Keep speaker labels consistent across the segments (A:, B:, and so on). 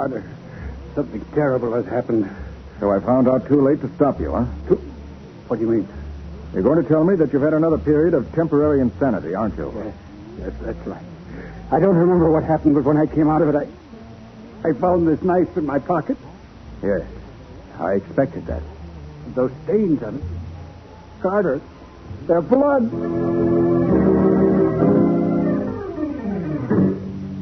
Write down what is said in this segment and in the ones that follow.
A: Carter, something terrible has happened.
B: So I found out too late to stop you, huh?
A: What do you mean?
B: You're going to tell me that you've had another period of temporary insanity, aren't you?
A: Yes, that's right. I don't remember what happened, but when I came out of it, I found this knife in my pocket.
B: Yes, I expected that.
A: Those stains on it. Carter, they're blood.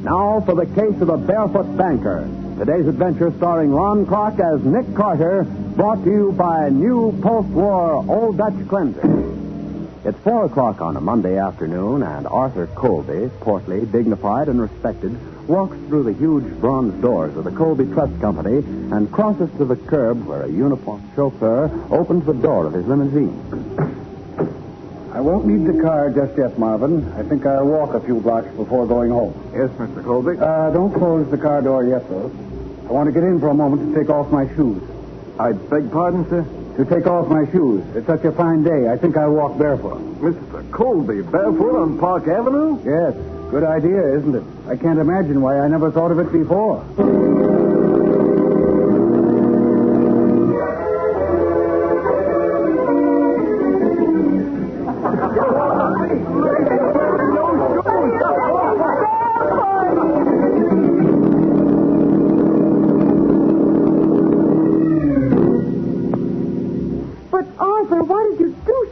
C: Now for the case of the Barefoot Banker. Today's adventure starring Lon Clark as Nick Carter, brought to you by new post-war Old Dutch Cleanser. It's 4 o'clock on a Monday afternoon, and Arthur Colby, portly, dignified, and respected, walks through the huge bronze doors of the Colby Trust Company and crosses to the curb where a uniformed chauffeur opens the door of his limousine.
A: I won't need the car just yet, Marvin. I think I'll walk a few blocks before going home.
B: Yes, Mr. Colby.
A: Don't close the car door yet, though. I want to get in for a moment to take off my shoes.
B: I beg pardon, sir?
A: To take off my shoes. It's such a fine day. I think I'll walk barefoot.
B: Mr. Colby, barefoot on Park Avenue?
A: Yes. Good idea, isn't it? I can't imagine why I never thought of it before.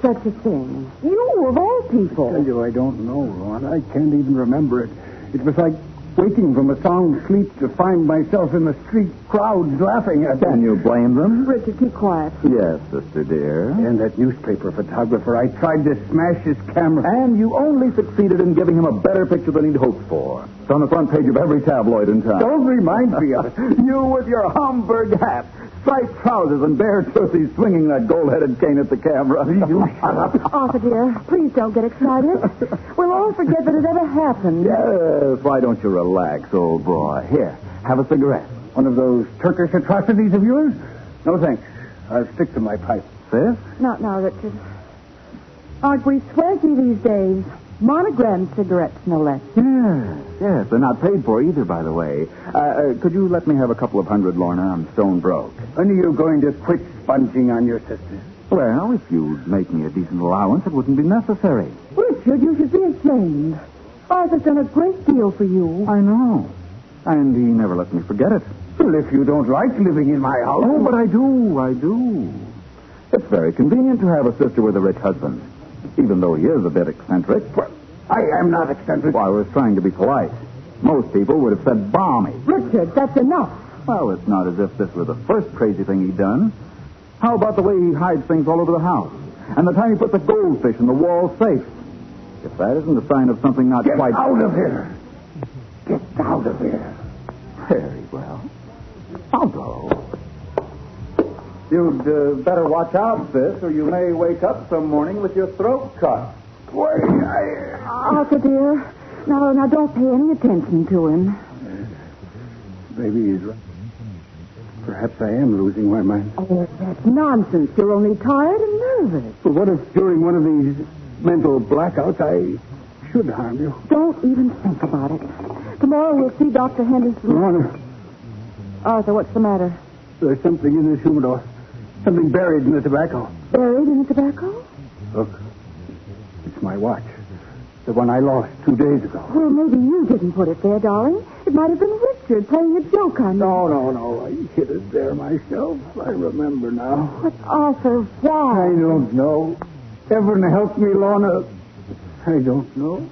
D: Such a thing. You, of all people.
A: I tell you, I don't know, Ron. I can't even remember it. It was like waking from a sound sleep to find myself in the street, crowds laughing at me.
C: Can you blame them?
D: Richard, keep quiet.
C: Yes, sister dear.
A: And that newspaper photographer, I tried to smash his camera.
C: And you only succeeded in giving him a better picture than he'd hoped for. It's on the front page of every tabloid in town.
A: Don't remind me of it.
C: You with your Homburg hat, striped trousers, and bare tussies swinging that gold-headed cane at the camera.
A: You shut up.
D: Arthur, dear, please don't get excited. We'll all forget that it ever happened.
C: Yes, why don't you relax, old boy? Here, have a cigarette.
A: One of those Turkish atrocities of yours? No, thanks. I'll stick to my pipe.
C: Sis?
D: Not now, Richard. Aren't we swanky these days? Monogram cigarettes, no less.
C: Yes, they're not paid for either, by the way. Could you let me have a couple of hundred, Lorna? I'm stone broke.
A: When are you going to quit sponging on your sister?
C: Well, if you'd make me a decent allowance, it wouldn't be necessary.
D: Richard, you should be ashamed. Arthur's done a great deal for you.
C: I know. And he never let me forget it.
A: Well, if you don't like living in my house...
C: Oh, but I do. It's very convenient to have a sister with a rich husband, even though he is a bit eccentric.
A: Well, I am not eccentric.
C: Well, I was trying to be polite. Most people would have said balmy.
D: Richard, that's enough.
C: Well, it's not as if this were the first crazy thing he'd done. How about the way he hides things all over the house? And the time he put the goldfish in the wall safe? If that isn't a sign of something not
A: Get
C: quite...
A: out of here. Get out of here.
C: Very well. I'll go. You'd better watch out, sis, or you may wake up some morning with your throat cut.
A: Wait,
D: Arthur, dear. Now, don't pay any attention to him.
A: Maybe he's right. Perhaps I am losing my mind.
D: Oh, that's nonsense. You're only tired and nervous.
A: But what if during one of these mental blackouts I should harm you?
D: Don't even think about it. Tomorrow we'll see Dr. Henderson.
A: Lorna,
D: Arthur, what's the matter?
A: there's something in this humidor. Something buried in the tobacco.
D: Buried in the tobacco?
A: Look, it's my watch. The one I lost 2 days ago.
D: Well, maybe you didn't put it there, darling. It might have been Richard playing a joke on you.
A: No. I hid it there myself. I remember now.
D: But, Arthur, why?
A: I don't know. Heaven help me, Lorna. I don't know.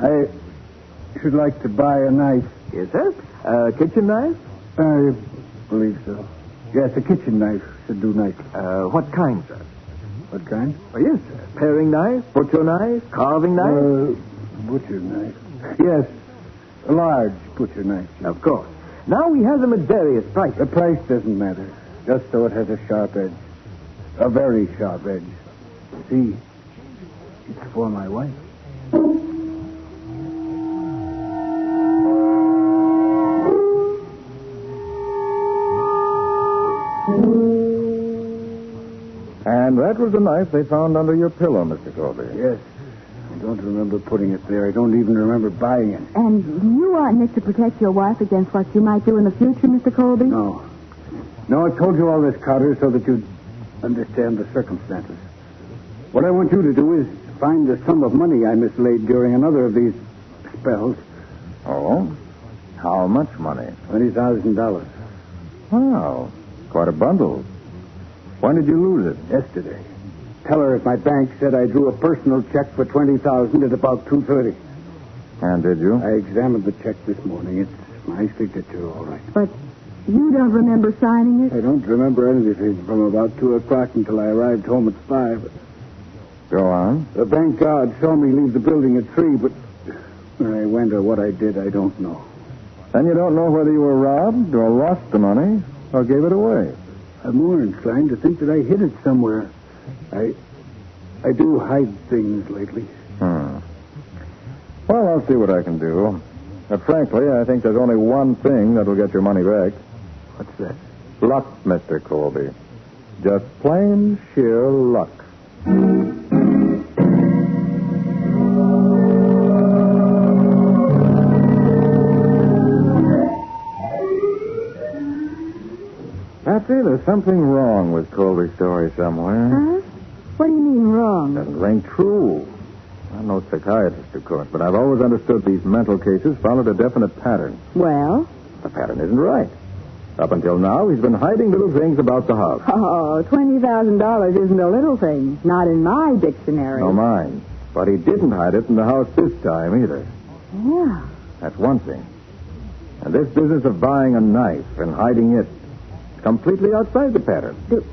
A: I should like to buy a knife.
C: Yes, sir? A kitchen knife?
A: I believe so. Yes, a kitchen knife should do nicely.
C: What kind, sir?
A: What kind?
C: Oh, yes, sir. Paring knife, butcher knife, carving knife?
A: Butcher knife. Yes, a large butcher knife.
C: Of course. Now he has them at various prices.
A: The price doesn't matter, just so it has a sharp edge. A very sharp edge. See, it's for my wife.
B: And that was the knife they found under your pillow, Mr. Colby.
A: Yes. I don't remember putting it there. I don't even remember buying it.
D: And you want Nick to protect your wife against what you might do in the future, Mr. Colby?
A: No. No, I told you all this, Carter, so that you'd understand the circumstances. What I want you to do is find the sum of money I mislaid during another of these spells.
B: Oh? How much money?
A: $20,000.
B: Wow. Quite a bundle. When did you lose it?
A: Yesterday. Teller at my bank said I drew a personal check for $20,000 at about 2:30.
B: And did you?
A: I examined the check this morning. It's my signature, all right.
D: But you don't remember signing it?
A: I don't remember anything from about 2 o'clock until I arrived home at 5.
B: Go on.
A: The bank guard saw me leave the building at 3, but where I went or what I did, I don't know.
B: And you don't know whether you were robbed or lost the money or gave it away.
A: I'm more inclined to think that I hid it somewhere. I do hide things lately.
B: Well, I'll see what I can do. But frankly, I think there's only one thing that'll get your money back.
A: What's that?
B: Luck, Mr. Colby. Just plain sheer luck. Patsy, there's something wrong with Colby's story somewhere.
D: Huh? What do you mean wrong?
B: Doesn't ring true. I'm no psychiatrist, of course, but I've always understood these mental cases followed a definite pattern.
D: Well?
B: The pattern isn't right. Up until now, he's been hiding little things about the house.
D: Oh, $20,000 isn't a little thing. Not in my dictionary.
B: No, mine. But he didn't hide it in the house this time, either.
D: Yeah.
B: That's one thing. And this business of buying a knife and hiding it is completely outside the pattern.
D: Do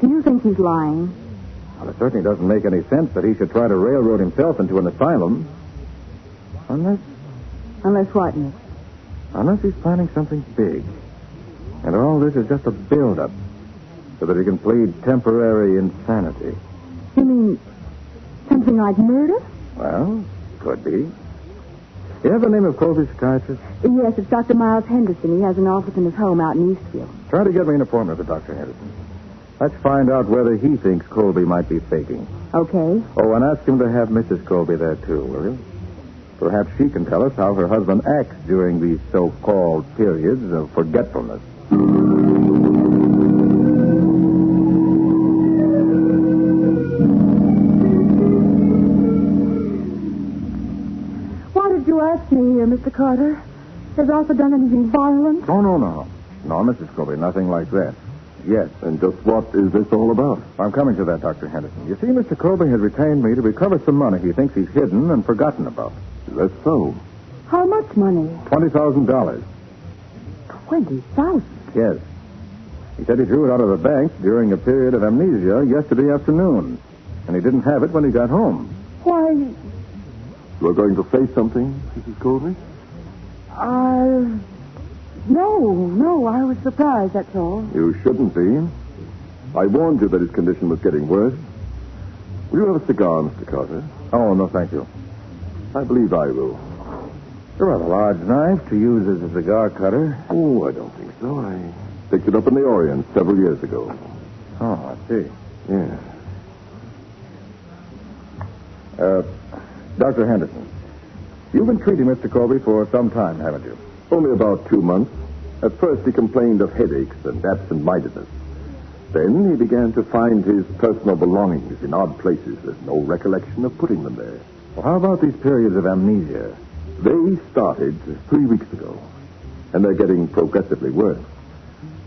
D: you think he's lying?
B: Well, it certainly doesn't make any sense that he should try to railroad himself into an asylum.
D: Unless what, Nick?
B: Unless he's planning something big. And all this is just a build-up so that he can plead temporary insanity.
D: You mean something like murder?
B: Well, could be. You have the name of Colby's psychiatrist?
D: Yes, it's Dr. Miles Henderson. He has an office in his home out in Eastfield.
B: Try to get me an appointment with Dr. Henderson. Let's find out whether he thinks Colby might be faking.
D: Okay.
B: Oh, and ask him to have Mrs. Colby there, too, will you? Perhaps she can tell us how her husband acts during these so-called periods of forgetfulness.
D: Why did you ask me here, Mr. Carter? Has Arthur done anything violent?
B: Oh, no. No, Mrs. Colby, nothing like that. Yes.
E: And just what is this all about?
B: I'm coming to that, Dr. Henderson. You see, Mr. Colby has retained me to recover some money he thinks he's hidden and forgotten about.
E: Is that so?
D: How much money?
B: $20,000.
D: $20,000?
B: Yes. He said he drew it out of the bank during a period of amnesia yesterday afternoon. And he didn't have it when he got home.
D: Why,
E: You are going to say something, Mrs. Colby?
D: No, I was surprised, that's all.
E: You shouldn't be. I warned you that his condition was getting worse. Will you have a cigar, Mr. Carter?
B: Oh, no, thank you.
E: I believe I will.
B: A rather large knife to use as a cigar cutter.
E: Oh, I don't think so. I picked it up in the Orient several years ago.
B: Oh, I see.
E: Yes.
B: Dr. Henderson, you've been treating Mr. Colby for some time, haven't you?
E: Only about 2 months. At first, he complained of headaches and absent-mindedness. Then he began to find his personal belongings in odd places with no recollection of putting them there.
B: Well, how about these periods of amnesia?
E: They started 3 weeks ago, and they're getting progressively worse.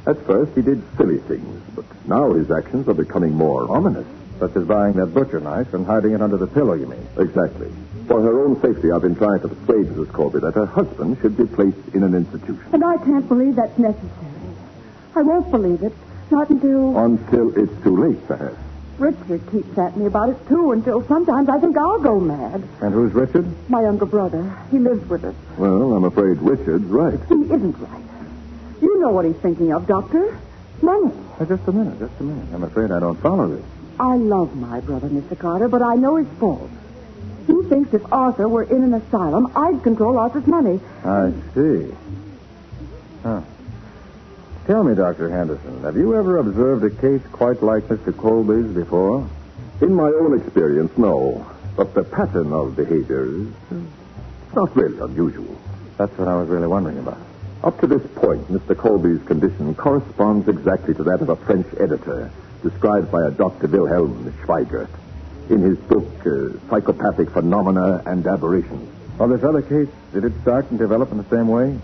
E: At first, he did silly things, but now his actions are becoming more ominous.
B: Such as buying that butcher knife and hiding it under the pillow, you mean?
E: Exactly. For her own safety, I've been trying to persuade Mrs. Colby that her husband should be placed in an institution.
D: And I can't believe that's necessary. I won't believe it. Not
E: Until it's too late, perhaps.
D: Richard keeps at me about it, too, until sometimes I think I'll go mad.
B: And who's Richard?
D: My younger brother. He lives with us.
E: Well, I'm afraid Richard's right.
D: He isn't right. You know what he's thinking of, Doctor. Money.
B: Just a minute. I'm afraid I don't follow this.
D: I love my brother, Mr. Carter, but I know his fault. He thinks if Arthur were in an asylum, I'd control Arthur's money.
B: I see. Huh. Tell me, Dr. Henderson, have you ever observed a case quite like Mr. Colby's before?
E: In my own experience, no. But the pattern of behavior is not really unusual.
B: That's what I was really wondering about.
E: Up to this point, Mr. Colby's condition corresponds exactly to that of a French editor, described by a Dr. Wilhelm Schweigert in his book, Psychopathic Phenomena and Aberrations.
B: Well, this other case, did it start and develop in the same way?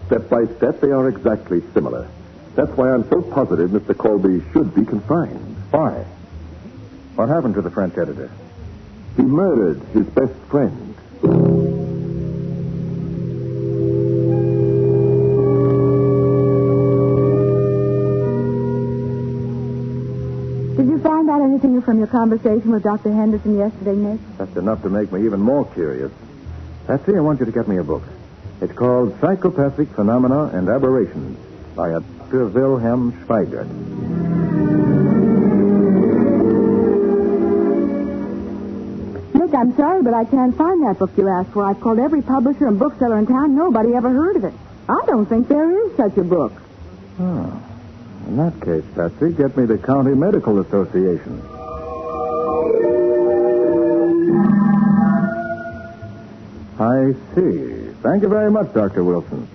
E: Step by step, they are exactly similar. That's why I'm so positive Mr. Colby should be confined.
B: Why? What happened to the French editor?
E: He murdered his best friend.
D: Did you find out anything from your conversation with Dr. Henderson yesterday, Nick?
B: That's enough to make me even more curious. Patsy, I want you to get me a book. It's called Psychopathic Phenomena and Aberrations by a Dr. Wilhelm Schweigert.
D: Nick, I'm sorry, but I can't find that book you asked for. I've called every publisher and bookseller in town. Nobody ever heard of it. I don't think there is such a book.
B: Oh. In that case, Patsy, get me the County Medical Association. I see. Thank you very much, Dr. Wilson.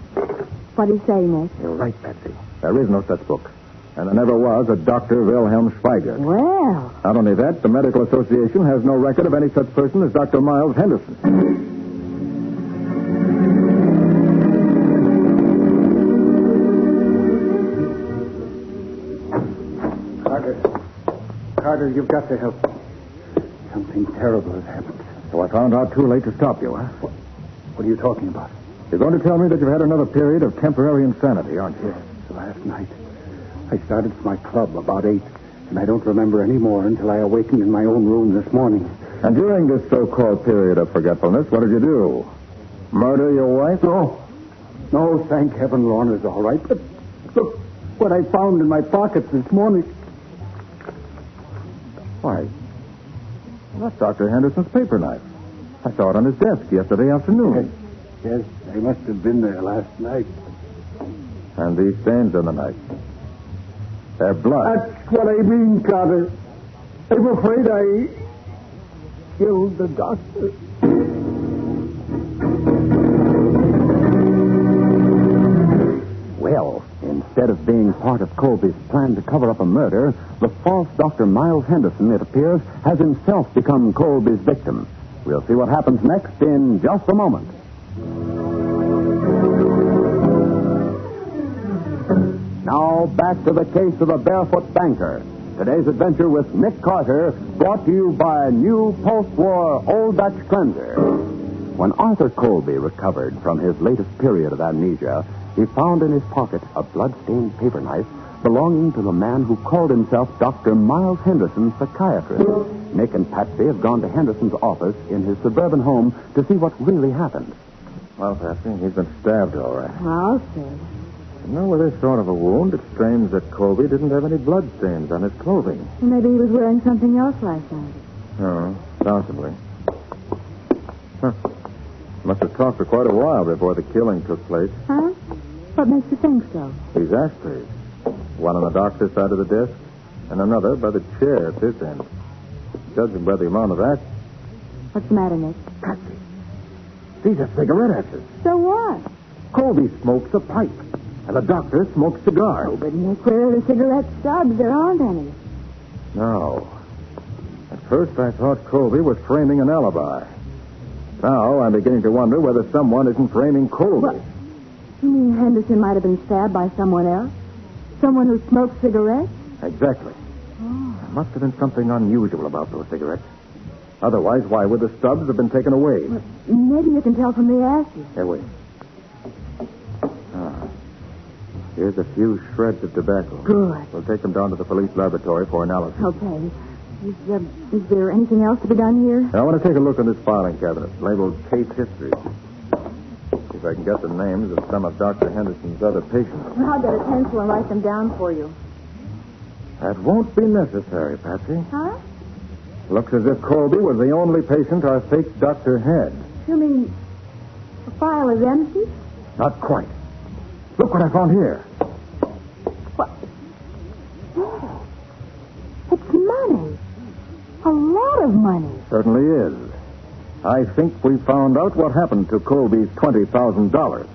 D: What do you say, Nick?
B: You're right, Patsy. There is no such book. And there never was a Dr. Wilhelm Schweigert.
D: Well.
B: Not only that, the Medical Association has no record of any such person as Dr. Miles Henderson.
A: Carter, you've got to help me. Something terrible has happened.
B: So I found out too late to stop you, huh?
A: What are you talking about?
B: You're going to tell me that you've had another period of temporary insanity, aren't you?
A: Yes, last night. I started for my club about 8, and I don't remember any more until I awakened in my own room this morning.
B: And during this so-called period of forgetfulness, what did you do? Murder your wife?
A: No, thank heaven Lorna's all right. But look what I found in my pockets this morning.
B: Why, that's Dr. Henderson's paper knife. I saw it on his desk yesterday afternoon.
A: Yes, they must have been there last night.
B: And these stains on the knife. They're blood.
A: That's what I mean, Carter. I'm afraid I killed the doctor.
C: Well, instead of being part of Colby's plan to cover up a murder, the false Dr. Miles Henderson, it appears, has himself become Colby's victim. We'll see what happens next in just a moment. Now, back to the case of the Barefoot banker. Today's adventure with Nick Carter, brought to you by new post-war Old Dutch cleanser. When Arthur Colby recovered from his latest period of amnesia, he found in his pocket a blood-stained paper knife belonging to the man who called himself Dr. Miles Henderson, psychiatrist. Nick and Patsy have gone to Henderson's office in his suburban home to see what really happened.
B: Well, Patsy, he's been stabbed, all right.
D: I'll see.
B: You know, with this sort of a wound, it's strange that Colby didn't have any blood stains on his clothing.
D: Maybe he was wearing something else last night.
B: Oh, possibly. Huh. Must have talked for quite a while before the killing took place.
D: Huh? What makes you think so?
B: These ashtrays. One on the doctor's side of the desk, and another by the chair at this end. Judging by the amount of that...
D: What's the matter, Nick?
B: Patsy, these are cigarette ashes.
D: So what?
B: Colby smokes a pipe, and the doctor smokes cigars.
D: Oh, but Nick, where are the cigarette stubs? There aren't any.
B: No. At first, I thought Colby was framing an alibi. Now, I'm beginning to wonder whether someone isn't framing Colby.
D: What? You mean Henderson might have been stabbed by someone else? Someone who smoked cigarettes?
B: Exactly. Oh. There must have been something unusual about those cigarettes. Otherwise, why would the stubs have been taken away?
D: Well, maybe you can tell from the ashes.
B: Here, wait. Here's a few shreds of tobacco.
D: Good.
B: We'll take them down to the police laboratory for analysis.
D: Okay. Is there anything else to be done here?
B: Now, I want to take a look in this filing cabinet, labeled Case History. See if I can get the names of some of Dr. Henderson's other patients.
D: I'll get a pencil and write them down for you.
B: That won't be necessary, Patsy.
D: Huh?
B: Looks as if Colby was the only patient our fake doctor had.
D: You mean the file is empty?
B: Not quite. Look what I found here.
D: It's money. A lot of money.
B: Certainly is. I think we found out what happened to Colby's $20,000.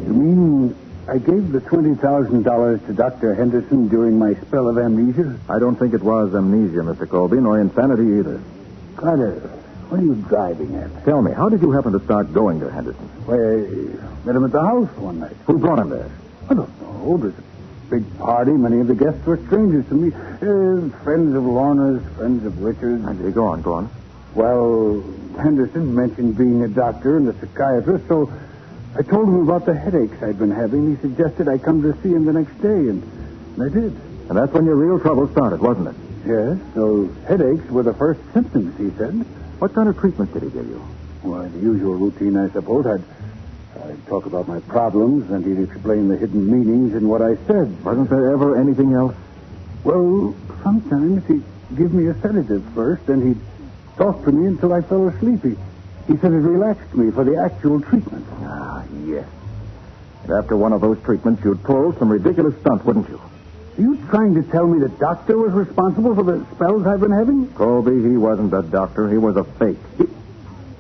A: You mean I gave the $20,000 to Dr. Henderson during my spell of amnesia?
B: I don't think it was amnesia, Mr. Colby, nor insanity either.
A: Carter, what are you driving at?
B: Tell me, how did you happen to start going to Henderson?
A: Why, I met him at the house one night.
B: Who brought him there?
A: I don't know. There's a big party. Many of the guests were strangers to me. Friends of Lorna's, friends of Richard's.
B: Go on.
A: Well, Henderson mentioned being a doctor and a psychiatrist, so I told him about the headaches I'd been having. He suggested I come to see him the next day, and I did.
B: And that's when your real trouble started, wasn't it?
A: Yes, those headaches were the first symptoms, he said.
B: What kind of treatment did he give you?
A: Why, the usual routine, I suppose. I'd talk about my problems, and he'd explain the hidden meanings in what I said.
B: Wasn't there ever anything else?
A: Well, sometimes he'd give me a sedative first, then he'd talk to me until I fell asleep. He said it relaxed me for the actual treatment.
B: Ah, yes. And after one of those treatments, you'd pull some ridiculous stunt, wouldn't you?
A: Are you trying to tell me the doctor was responsible for the spells I've been having?
B: Colby, he wasn't a doctor. He was a fake.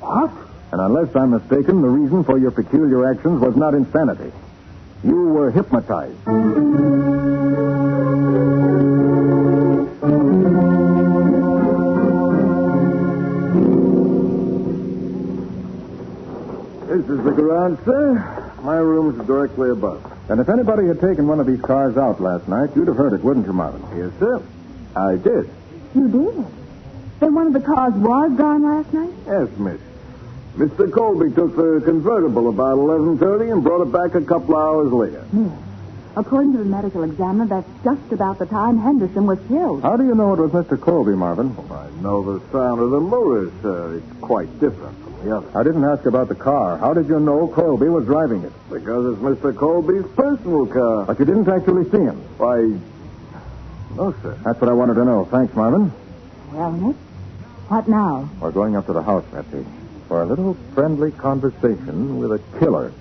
A: What?
B: And unless I'm mistaken, the reason for your peculiar actions was not insanity. You were hypnotized.
E: This is the garage, sir. My room's directly above.
B: And if anybody had taken one of these cars out last night, you'd have heard it, wouldn't you, Marvin?
E: Yes, sir. I did.
D: You did? Then one of the cars was gone last night?
E: Yes, miss. Mr. Colby took the convertible about 11:30 and brought it back a couple hours later.
D: Yes. According to the medical examiner, that's just about the time Henderson was killed.
B: How do you know it was Mr. Colby, Marvin?
E: I know the sound of the motors, sir. It's quite different from the other.
B: I didn't ask about the car. How did you know Colby was driving it?
E: Because it's Mr. Colby's personal car.
B: But you didn't actually see him.
E: Why, no, sir.
B: That's what I wanted to know. Thanks, Marvin.
D: Well, Nick, what now?
B: We're going up to the house, Patsy, for a little friendly conversation with a killer.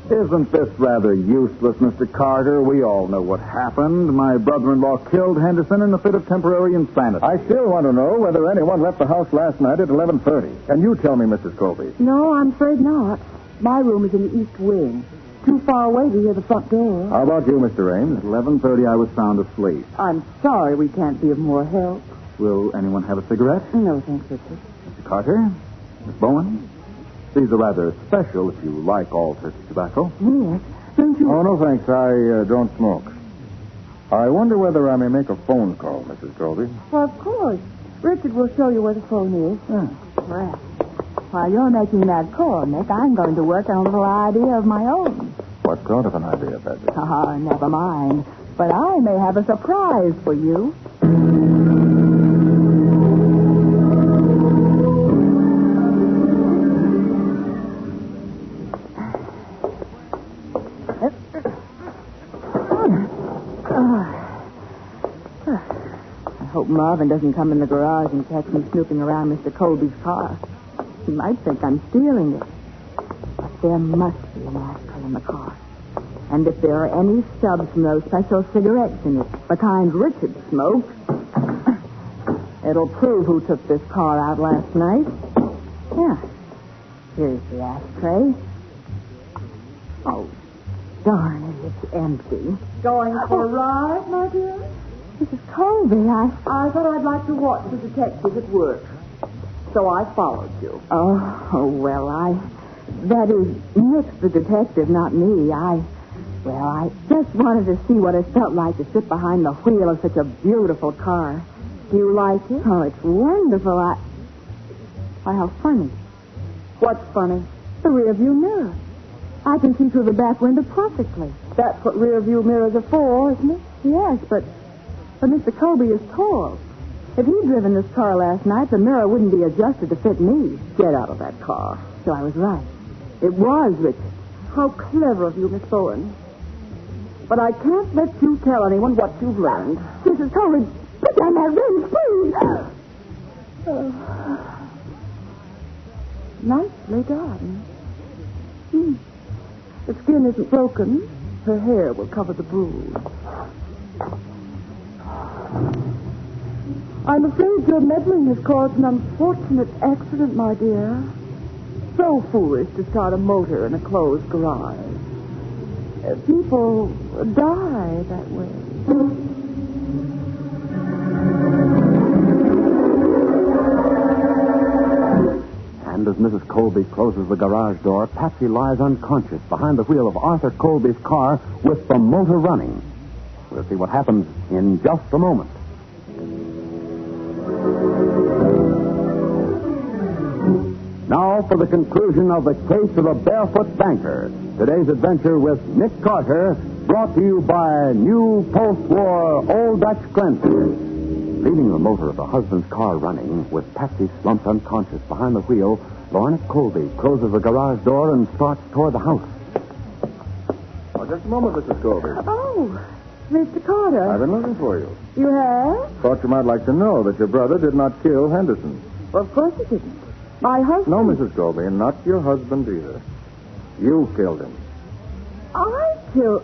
C: Isn't this rather useless, Mr. Carter? We all know what happened. My brother-in-law killed Henderson in a fit of temporary insanity.
B: I still want to know whether anyone left the house last night at 11:30. Can you tell me, Mrs. Colby?
D: No, I'm afraid not. My room is in the east wing. Too far away to hear the front door.
B: How about you, Mr. Ames?
C: At 11:30, I was sound asleep.
D: I'm sorry we can't be of more help.
C: Will anyone have a cigarette?
D: No, thanks, Richard.
C: Mr. Carter? Miss Bowen? These are rather special if you like all turkey tobacco.
D: Yes. Don't you...
B: Oh, no, thanks. I don't smoke. I wonder whether I may make a phone call, Mrs. Colby.
D: Well, of course. Richard will show you where the phone is. Well, while you're making that call, Nick, I'm going to work on a little idea of my own.
B: What sort of an idea, Patsy?
D: Never mind. But I may have a surprise for you. I hope Marvin doesn't come in the garage and catch me snooping around Mr. Colby's car. He might think I'm stealing it. But there must be an ashtray in the car. And if there are any stubs from those special cigarettes in it, the kind Richard smoked, it'll prove who took this car out last night. Yeah. Here's the ashtray. Oh, darn it, it's empty.
F: Going for a ride, my dear?
D: Mrs. Colby,
F: I thought I'd like to watch the detective at work. So I followed you.
D: Oh, well, that is Nick's the detective, not me. I just wanted to see what it felt like to sit behind the wheel of such a beautiful car.
F: Do you like it?
D: Oh, it's wonderful. Why, how funny.
F: What's funny?
D: The rear view mirror. I can see through the back window perfectly.
F: That's what rear view mirrors are for, isn't it?
D: Yes, but Mr. Colby is tall. If he'd driven this car last night, the mirror wouldn't be adjusted to fit me.
F: Get out of that car.
D: So I was right. It was Richard.
F: How clever of you, Miss Bowen. But I can't let you tell anyone what you've learned.
D: Mrs. Colby, put down that ring, please.
F: Nicely done. The skin isn't broken. Her hair will cover the bruise. I'm afraid your meddling has caused an unfortunate accident, my dear. So foolish to start a motor in a closed garage. People die that way.
C: And as Mrs. Colby closes the garage door, Patsy lies unconscious behind the wheel of Arthur Colby's car with the motor running. We'll see what happens in just a moment. Now for the conclusion of the case of the Barefoot Banker. Today's adventure with Nick Carter, brought to you by new post-war Old Dutch cleansers. Leaving the motor of the husband's car running, with Patsy slumped unconscious behind the wheel, Lorna Colby closes the garage door and starts toward the house.
B: Oh, just a moment, Mrs. Colby.
F: Oh, Mr. Carter.
B: I've been looking for you.
F: You have?
B: Thought you might like to know that your brother did not kill Henderson.
F: Well, of course he didn't. My husband...
B: No, Mrs. Colby, and not your husband either. You killed him.
F: I killed...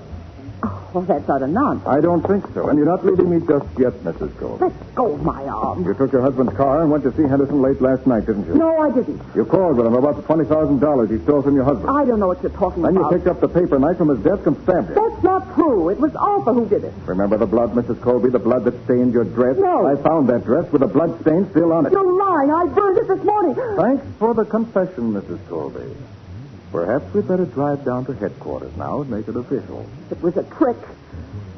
F: Oh, well, that's utter nonsense.
B: I don't think so, and you're not leaving me just yet, Mrs. Colby.
F: Let go of my arm.
B: You took your husband's car and went to see Henderson late last night, didn't you?
F: No, I didn't.
B: You called with him about the $20,000 he stole from your husband.
F: I don't know what you're talking
B: Then you
F: about.
B: picked up the paper knife from his desk and stabbed him.
F: That's not true. It was Arthur who did it.
B: Remember the blood, Mrs. Colby? The blood that stained your dress?
F: No.
B: I found that dress with the blood stain still on it.
F: You're lying. I burned it this morning.
B: Thanks for the confession, Mrs. Colby. Perhaps we'd better drive down to headquarters now and make it official.
F: It was a trick.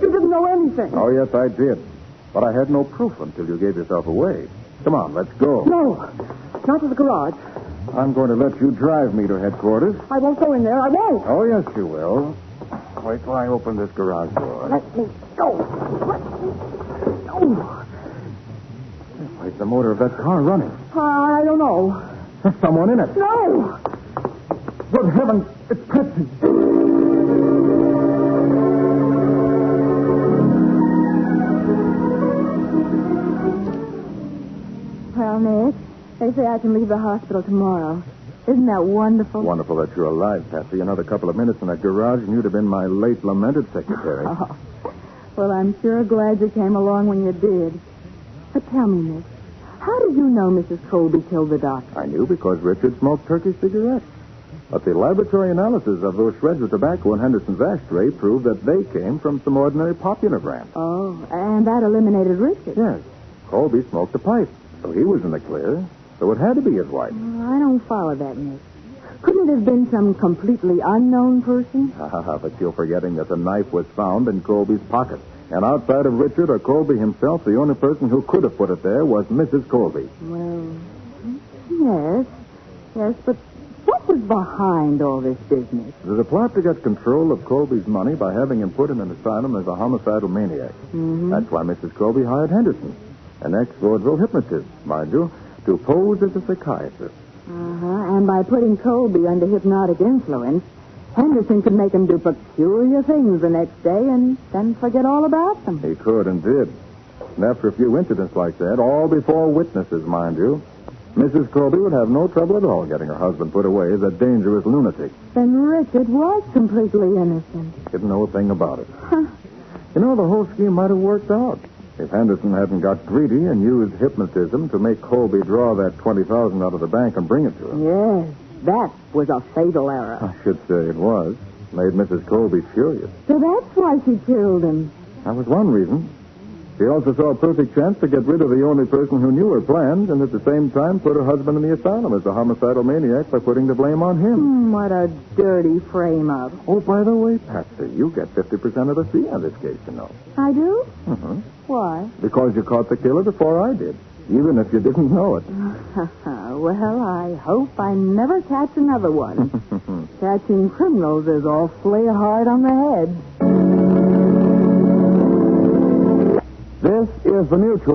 F: You didn't know anything.
B: Oh, yes, I did. But I had no proof until you gave yourself away. Come on, let's go.
F: No, not to the garage.
B: I'm going to let you drive me to headquarters.
F: I won't go in there. I won't.
B: Oh, yes, you will. Wait till I open this garage door.
F: Let me go. Let me go.
B: Where's the motor of that car running?
F: I don't know.
B: There's someone in it.
F: No.
B: Good heavens, it's Patsy.
D: Well, Nick, they say I can leave the hospital tomorrow. Isn't that wonderful?
B: Wonderful that you're alive, Patsy. Another couple of minutes in that garage, and you'd have been my late lamented secretary.
D: Oh. Well, I'm sure glad you came along when you did. But tell me, Nick, how did you know Mrs. Colby killed the doctor?
B: I knew because Richard smoked Turkish cigarettes. But the laboratory analysis of those shreds of tobacco in Henderson's ashtray proved that they came from some ordinary popular brand.
D: Oh, and that eliminated Richard.
B: Yes. Colby smoked a pipe, so he was in the clear. So it had to be his wife.
D: I don't follow that, Nick. Couldn't it have been some completely unknown person?
B: But you're forgetting that the knife was found in Colby's pocket. And outside of Richard or Colby himself, the only person who could have put it there was Mrs. Colby.
D: Well, yes, but what was behind all this business?
B: There's a plot to get control of Colby's money by having him put in an asylum as a homicidal maniac.
D: Mm-hmm.
B: That's why Mrs. Colby hired Henderson, an ex-vaudeville hypnotist, mind you, to pose as a psychiatrist.
D: And by putting Colby under hypnotic influence, Henderson could make him do peculiar things the next day and then forget all about them.
B: He could and did. And after a few incidents like that, all before witnesses, mind you, Mrs. Colby would have no trouble at all getting her husband put away as a dangerous lunatic.
D: Then Richard was completely innocent.
B: Didn't know a thing about it. You know, the whole scheme might have worked out if Henderson hadn't got greedy and used hypnotism to make Colby draw that $20,000 out of the bank and bring it to him.
D: Yes, that was a fatal error.
B: I should say it was. Made Mrs. Colby furious.
D: So that's why she killed him.
B: That was one reason. She also saw a perfect chance to get rid of the only person who knew her plans and at the same time put her husband in the asylum as a homicidal maniac by putting the blame on him.
D: What a dirty frame-up.
B: Oh, by the way, Patsy, you get 50% of the fee on this case, you know.
D: I do?
B: Mm-hmm.
D: Why?
B: Because you caught the killer before I did, even if you didn't know it.
D: Well, I hope I never catch another one. Catching criminals is awfully hard on the head.
C: This is the Mutual.